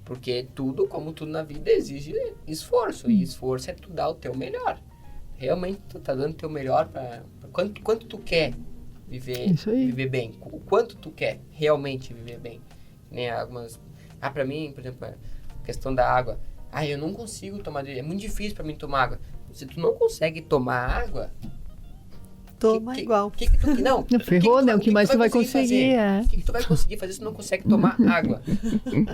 Speaker 3: Porque tudo, como tudo na vida, exige esforço. E esforço é tu dar o teu melhor. Realmente tu tá dando o teu melhor pra quanto tu quer viver bem. O quanto tu quer realmente viver bem. Nem algumas... pra mim, por exemplo, a questão da água. Eu não consigo tomar... É muito difícil pra mim tomar água. Se tu não consegue tomar água...
Speaker 1: Toma igual.
Speaker 2: Ferrou, né? O que mais tu vai conseguir?
Speaker 3: O que tu vai conseguir fazer se não consegue tomar água?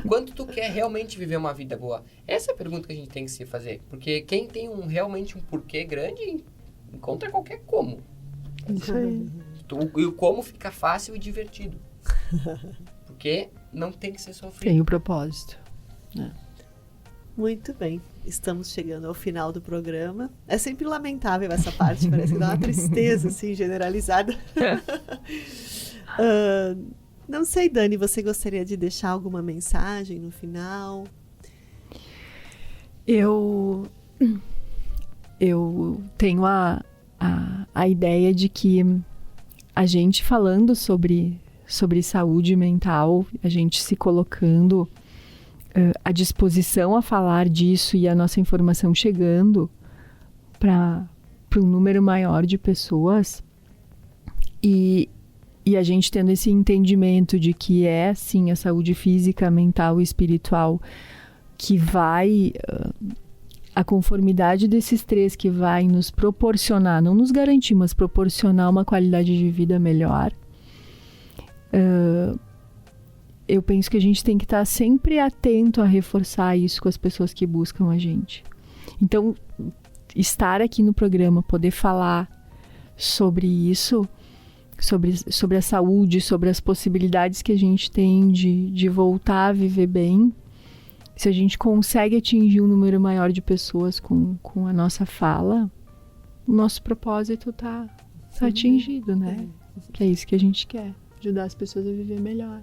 Speaker 3: Quanto tu quer realmente viver uma vida boa? Essa é a pergunta que a gente tem que se fazer. Porque quem tem realmente um porquê grande, encontra qualquer como.
Speaker 2: Isso aí.
Speaker 3: E o como fica fácil e divertido. Porque não tem que ser sofrido.
Speaker 2: Tem o propósito.
Speaker 1: Muito bem. Estamos chegando ao final do programa. É sempre lamentável essa parte, parece que dá uma tristeza, assim, generalizada. Não sei, Dani, você gostaria de deixar alguma mensagem no final?
Speaker 2: Eu tenho a ideia de que a gente falando sobre saúde mental, a gente se colocando à disposição a falar disso e a nossa informação chegando para um número maior de pessoas e a gente tendo esse entendimento de que é sim a saúde física, mental e espiritual que vai, a conformidade desses três que vai nos proporcionar, não nos garantir, mas proporcionar uma qualidade de vida melhor. Eu penso que a gente tem que estar sempre atento a reforçar isso com as pessoas que buscam a gente. Então, estar aqui no programa, poder falar sobre isso, sobre a saúde, sobre as possibilidades que a gente tem de voltar a viver bem, se a gente consegue atingir um número maior de pessoas com a nossa fala, o nosso propósito está atingido, né? Que é isso que a gente quer, ajudar as pessoas a viver melhor.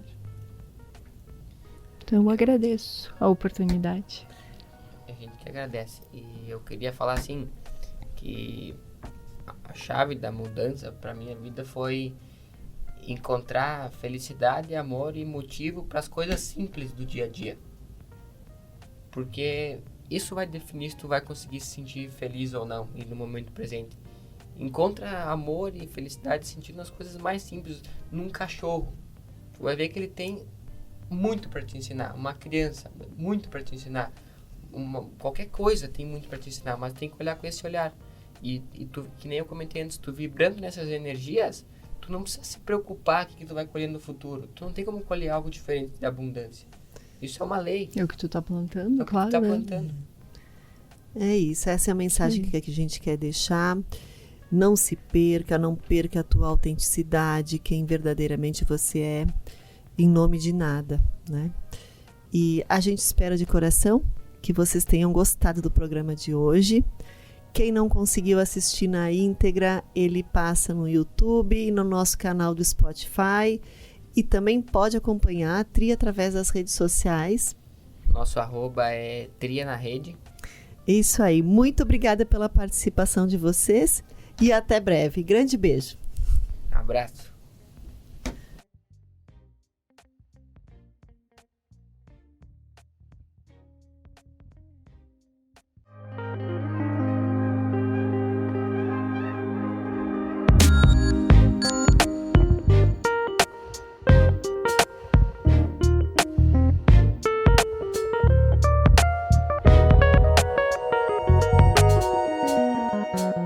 Speaker 2: Então eu agradeço a oportunidade.
Speaker 3: A gente que agradece. E eu queria falar assim, que a chave da mudança para minha vida foi encontrar felicidade, amor e motivo para as coisas simples do dia a dia. Porque isso vai definir se tu vai conseguir se sentir feliz ou não, e no momento presente. Encontra amor e felicidade sentindo nas coisas mais simples. Num cachorro, tu vai ver que ele tem muito para te ensinar. Uma criança, muito para te ensinar. Qualquer coisa tem muito para te ensinar, mas tem que olhar com esse olhar. E tu, que nem eu comentei antes, tu vibrando nessas energias, tu não precisa se preocupar com o que tu vai colher no futuro. Tu não tem como colher algo diferente da abundância. Isso é uma lei.
Speaker 2: É o que tu tá plantando,
Speaker 3: é o que
Speaker 2: claro.
Speaker 3: Tu tá plantando.
Speaker 1: É isso, essa é a mensagem que a gente quer deixar. Não se perca, não perca a tua autenticidade, quem verdadeiramente você é, em nome de nada, né? E a gente espera de coração que vocês tenham gostado do programa de hoje. Quem não conseguiu assistir na íntegra, ele passa no YouTube e no nosso canal do Spotify. E também pode acompanhar a Tria através das redes sociais.
Speaker 3: Nosso @ é Tria na Rede.
Speaker 1: Isso aí. Muito obrigada pela participação de vocês e até breve. Grande beijo.
Speaker 3: Abraço.